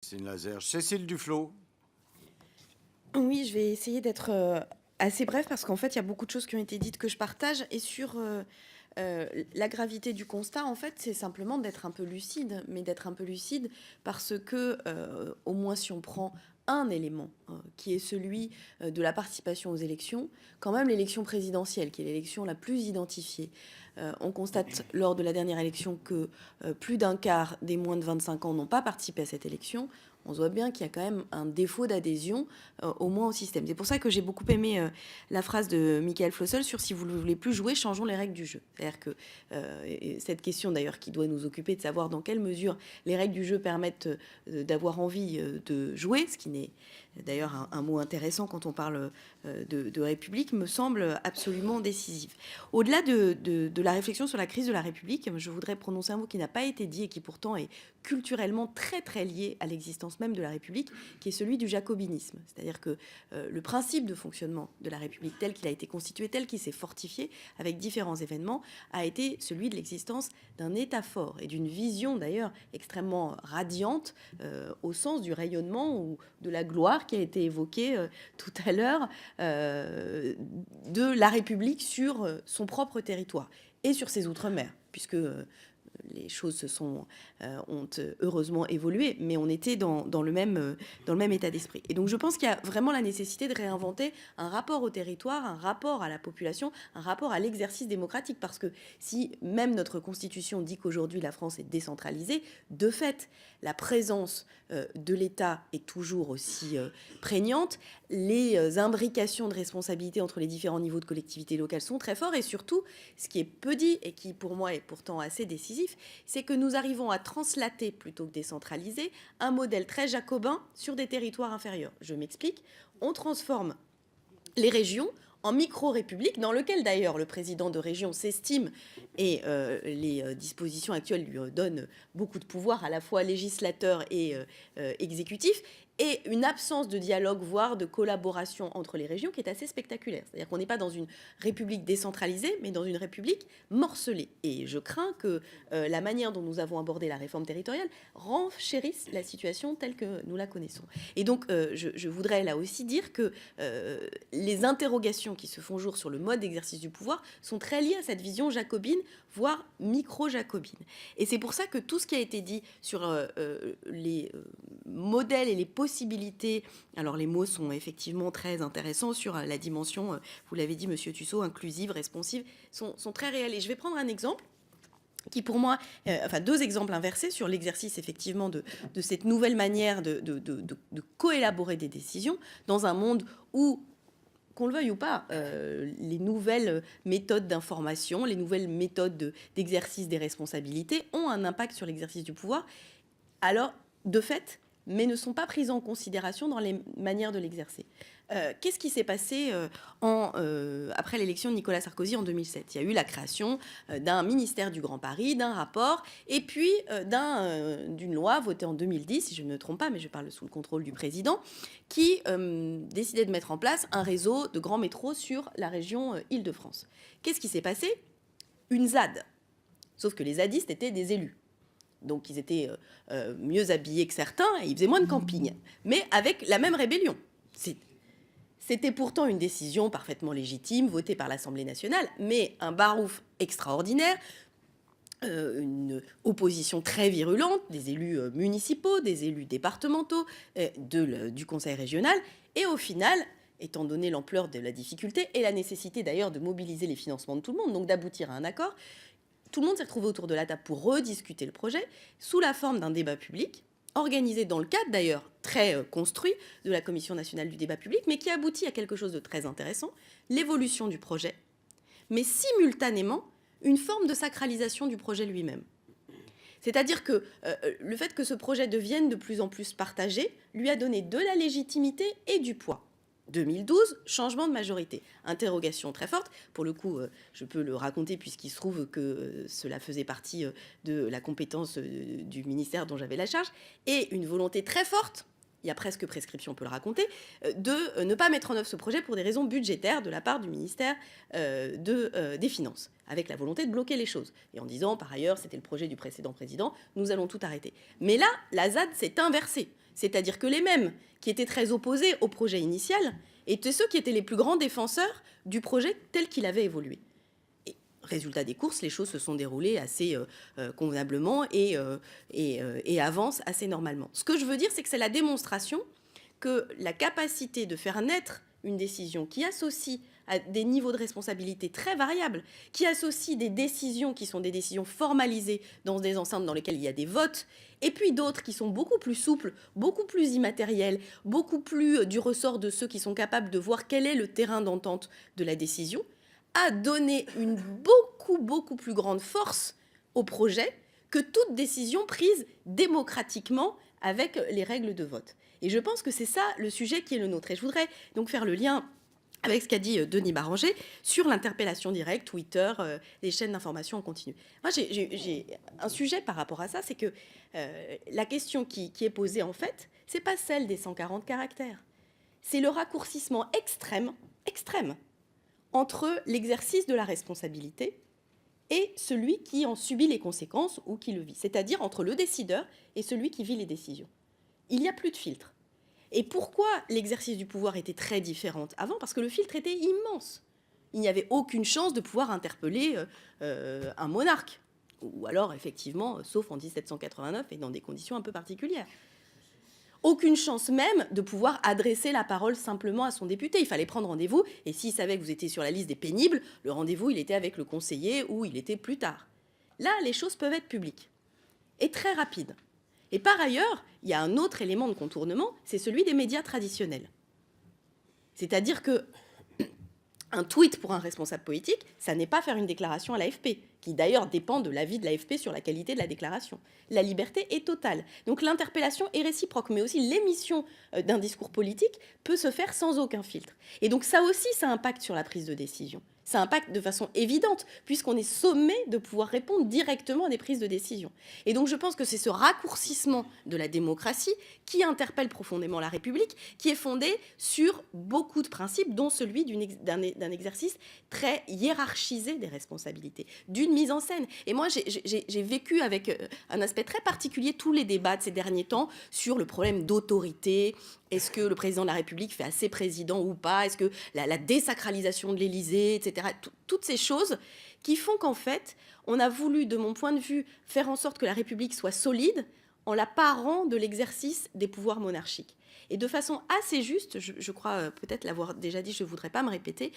Christine Lazerge. Cécile Duflot. Oui, je vais essayer d'être assez bref parce qu'en fait, il y a beaucoup de choses qui ont été dites que je partage. Et sur la gravité du constat, en fait, c'est simplement d'être un peu lucide, mais d'être un peu lucide parce que, au moins si on prend un élément qui est celui de la participation aux élections, quand même l'élection présidentielle, qui est l'élection la plus identifiée, on constate lors de la dernière élection que plus d'un quart des moins de 25 ans n'ont pas participé à cette élection. On se voit bien qu'il y a quand même un défaut d'adhésion, au moins au système. C'est pour ça que j'ai beaucoup aimé la phrase de Michael Flossel sur « si vous ne voulez plus jouer, changeons les règles du jeu ». C'est-à-dire que cette question d'ailleurs qui doit nous occuper de savoir dans quelle mesure les règles du jeu permettent d'avoir envie de jouer, ce qui n'est d'ailleurs un mot intéressant quand on parle de République, me semble absolument décisif. Au-delà de la réflexion sur la crise de la République, je voudrais prononcer un mot qui n'a pas été dit et qui pourtant est culturellement très très lié à l'existence même de la République, qui est celui du jacobinisme. C'est-à-dire que le principe de fonctionnement de la République tel qu'il a été constitué, tel qu'il s'est fortifié avec différents événements, a été celui de l'existence d'un État fort et d'une vision d'ailleurs extrêmement radiante au sens du rayonnement ou de la gloire qui a été évoquée tout à l'heure de la République sur son propre territoire et sur ses outre-mer, puisque les choses ont heureusement évolué, mais on était dans le même état d'esprit. Et donc je pense qu'il y a vraiment la nécessité de réinventer un rapport au territoire, un rapport à la population, un rapport à l'exercice démocratique, parce que si même notre Constitution dit qu'aujourd'hui la France est décentralisée, de fait, la présence de l'État est toujours aussi prégnante, les imbrications de responsabilités entre les différents niveaux de collectivités locales sont très forts, et surtout, ce qui est peu dit et qui pour moi est pourtant assez décisif, c'est que nous arrivons à translater plutôt que décentraliser un modèle très jacobin sur des territoires inférieurs. Je m'explique, on transforme les régions en micro-république, dans lequel d'ailleurs le président de région s'estime et les dispositions actuelles lui donnent beaucoup de pouvoir, à la fois législateur et exécutif, et une absence de dialogue, voire de collaboration entre les régions qui est assez spectaculaire. C'est-à-dire qu'on n'est pas dans une république décentralisée, mais dans une république morcelée. Et je crains que la manière dont nous avons abordé la réforme territoriale renchérisse la situation telle que nous la connaissons. Et donc, je voudrais là aussi dire que les interrogations qui se font jour sur le mode d'exercice du pouvoir sont très liées à cette vision jacobine, voire micro-jacobine. Et c'est pour ça que tout ce qui a été dit sur les modèles et les possibilités, alors les mots sont effectivement très intéressants sur la dimension, vous l'avez dit Monsieur Tussaud, inclusive, responsive, sont très réels. Et je vais prendre un exemple qui pour moi, enfin deux exemples inversés sur l'exercice effectivement de cette nouvelle manière de coélaborer des décisions dans un monde où, qu'on le veuille ou pas, les nouvelles méthodes d'information, les nouvelles méthodes d'exercice des responsabilités ont un impact sur l'exercice du pouvoir, alors de fait, mais ne sont pas prises en considération dans les manières de l'exercer. Qu'est-ce qui s'est passé après l'élection de Nicolas Sarkozy en 2007 ? Il y a eu la création d'un ministère du Grand Paris, d'un rapport, et puis d'une loi votée en 2010, si je ne me trompe pas, mais je parle sous le contrôle du président, qui décidait de mettre en place un réseau de grands métros sur la région Île-de-France. Qu'est-ce qui s'est passé ? Une ZAD. Sauf que les zadistes étaient des élus. Donc ils étaient mieux habillés que certains et ils faisaient moins de camping, mais avec la même rébellion. C'était pourtant une décision parfaitement légitime, votée par l'Assemblée nationale, mais un barouf extraordinaire, une opposition très virulente des élus municipaux, des élus départementaux, du conseil régional, et au final, étant donné l'ampleur de la difficulté et la nécessité d'ailleurs de mobiliser les financements de tout le monde, donc d'aboutir à un accord, tout le monde s'est retrouvé autour de la table pour rediscuter le projet sous la forme d'un débat public, organisé dans le cadre d'ailleurs très construit de la Commission nationale du débat public, mais qui aboutit à quelque chose de très intéressant, l'évolution du projet, mais simultanément une forme de sacralisation du projet lui-même. C'est-à-dire que le fait que ce projet devienne de plus en plus partagé lui a donné de la légitimité et du poids. 2012, changement de majorité. Interrogation très forte. Pour le coup, je peux le raconter puisqu'il se trouve que cela faisait partie de la compétence du ministère dont j'avais la charge. Et une volonté très forte, il y a presque prescription, on peut le raconter, de ne pas mettre en œuvre ce projet pour des raisons budgétaires de la part du ministère des Finances, avec la volonté de bloquer les choses. Et en disant, par ailleurs, c'était le projet du précédent président, nous allons tout arrêter. Mais là, la ZAD s'est inversée. C'est-à-dire que les mêmes qui étaient très opposés au projet initial étaient ceux qui étaient les plus grands défenseurs du projet tel qu'il avait évolué. Et résultat des courses, les choses se sont déroulées assez convenablement et avancent assez normalement. Ce que je veux dire, c'est que c'est la démonstration que la capacité de faire naître une décision qui associe à des niveaux de responsabilité très variables, qui associe des décisions qui sont des décisions formalisées dans des enceintes dans lesquelles il y a des votes, et puis d'autres qui sont beaucoup plus souples, beaucoup plus immatérielles, beaucoup plus du ressort de ceux qui sont capables de voir quel est le terrain d'entente de la décision, a donné une beaucoup plus grande force au projet que toute décision prise démocratiquement avec les règles de vote. Et je pense que c'est ça le sujet qui est le nôtre. Et je voudrais donc faire le lien avec ce qu'a dit Denis Barranger sur l'interpellation directe, Twitter, les chaînes d'information en continu. Moi, j'ai un sujet par rapport à ça, c'est que la question qui est posée, en fait, c'est pas celle des 140 caractères. C'est le raccourcissement extrême entre l'exercice de la responsabilité et celui qui en subit les conséquences ou qui le vit, c'est-à-dire entre le décideur et celui qui vit les décisions. Il n'y a plus de filtre. Et pourquoi l'exercice du pouvoir était très différent avant? Parce que le filtre était immense. Il n'y avait aucune chance de pouvoir interpeller un monarque. Ou alors, effectivement, sauf en 1789 et dans des conditions un peu particulières. Aucune chance même de pouvoir adresser la parole simplement à son député. Il fallait prendre rendez-vous, et s'il savait que vous étiez sur la liste des pénibles, le rendez-vous, il était avec le conseiller ou il était plus tard. Là, les choses peuvent être publiques et très rapides. Et par ailleurs, il y a un autre élément de contournement, c'est celui des médias traditionnels. C'est-à-dire que un tweet pour un responsable politique, ça n'est pas faire une déclaration à l'AFP, qui d'ailleurs dépend de l'avis de l'AFP sur la qualité de la déclaration. La liberté est totale. Donc l'interpellation est réciproque, mais aussi l'émission d'un discours politique peut se faire sans aucun filtre. Et donc ça aussi, ça impacte sur la prise de décision. Ça impacte de façon évidente, puisqu'on est sommé de pouvoir répondre directement à des prises de décision. Et donc je pense que c'est ce raccourcissement de la démocratie qui interpelle profondément la République, qui est fondé sur beaucoup de principes, dont celui d'un exercice très hiérarchisé des responsabilités, d'une mise en scène. Et moi, j'ai vécu avec un aspect très particulier tous les débats de ces derniers temps sur le problème d'autorité. Est-ce que le président de la République fait assez président ou pas? Est-ce que la désacralisation de l'Élysée, etc. Toutes ces choses qui font qu'en fait, on a voulu, de mon point de vue, faire en sorte que la République soit solide en la parant de l'exercice des pouvoirs monarchiques. Et de façon assez juste, je crois peut-être l'avoir déjà dit, je ne voudrais pas me répéter,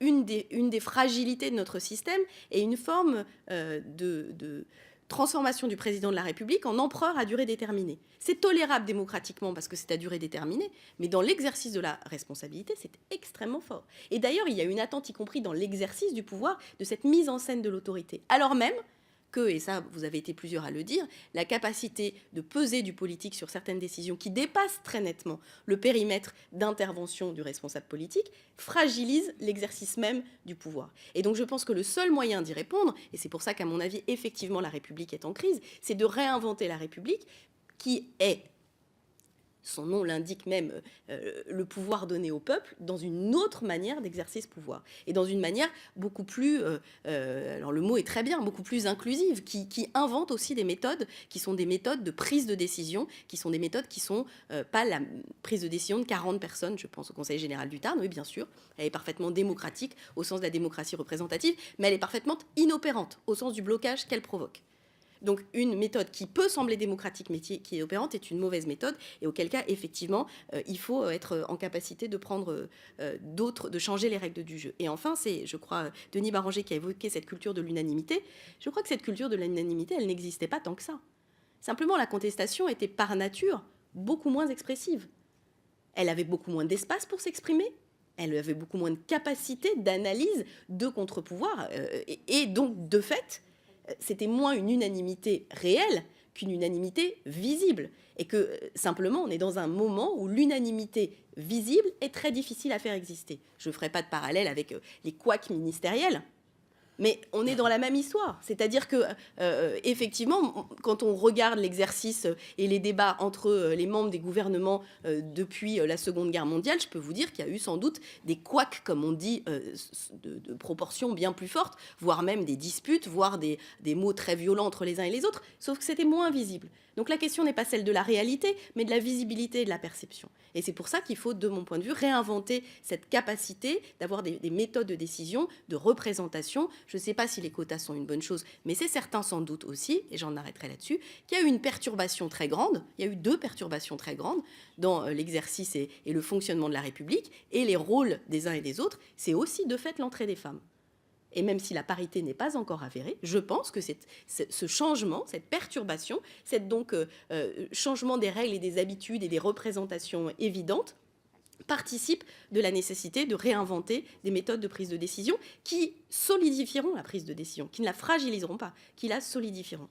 une des fragilités de notre système est une forme de transformation du président de la République en empereur à durée déterminée. C'est tolérable démocratiquement parce que c'est à durée déterminée, mais dans l'exercice de la responsabilité, c'est extrêmement fort. Et d'ailleurs, il y a une attente, y compris dans l'exercice du pouvoir, de cette mise en scène de l'autorité. Alors même que, et ça vous avez été plusieurs à le dire, la capacité de peser du politique sur certaines décisions qui dépassent très nettement le périmètre d'intervention du responsable politique fragilise l'exercice même du pouvoir. Et donc je pense que le seul moyen d'y répondre, et c'est pour ça qu'à mon avis, effectivement, la République est en crise, c'est de réinventer la République qui est, son nom l'indique même, le pouvoir donné au peuple, dans une autre manière d'exercer ce pouvoir. Et dans une manière beaucoup plus, alors le mot est très bien, beaucoup plus inclusive, qui invente aussi des méthodes qui sont des méthodes de prise de décision, qui sont des méthodes qui ne sont pas la prise de décision de 40 personnes, je pense au Conseil général du Tarn, oui bien sûr, elle est parfaitement démocratique au sens de la démocratie représentative, mais elle est parfaitement inopérante au sens du blocage qu'elle provoque. Donc une méthode qui peut sembler démocratique mais qui est opérante est une mauvaise méthode et auquel cas effectivement il faut être en capacité de prendre de changer les règles du jeu. Et enfin c'est, je crois, Denis Barranger qui a évoqué cette culture de l'unanimité. Je crois que cette culture de l'unanimité, elle n'existait pas tant que ça. Simplement la contestation était par nature beaucoup moins expressive. Elle avait beaucoup moins d'espace pour s'exprimer. Elle avait beaucoup moins de capacité d'analyse de contre-pouvoir et donc de fait c'était moins une unanimité réelle qu'une unanimité visible. Et que simplement, on est dans un moment où l'unanimité visible est très difficile à faire exister. Je ne ferai pas de parallèle avec les couacs ministériels. Mais on est dans la même histoire. C'est-à-dire que, effectivement, quand on regarde l'exercice et les débats entre les membres des gouvernements depuis la Seconde Guerre mondiale, je peux vous dire qu'il y a eu sans doute des couacs, comme on dit, de proportions bien plus fortes, voire même des disputes, voire des mots très violents entre les uns et les autres, sauf que c'était moins visible. Donc la question n'est pas celle de la réalité, mais de la visibilité et de la perception. Et c'est pour ça qu'il faut, de mon point de vue, réinventer cette capacité d'avoir des méthodes de décision, de représentation. Je ne sais pas si les quotas sont une bonne chose, mais c'est certain sans doute aussi, et j'en arrêterai là-dessus, qu'il y a eu une perturbation très grande, il y a eu 2 perturbations très grandes dans l'exercice et le fonctionnement de la République, et les rôles des uns et des autres, c'est aussi de fait l'entrée des femmes. Et même si la parité n'est pas encore avérée, je pense que ce changement, cette perturbation, donc changement des règles et des habitudes et des représentations évidentes, participe de la nécessité de réinventer des méthodes de prise de décision qui solidifieront la prise de décision, qui ne la fragiliseront pas, qui la solidifieront.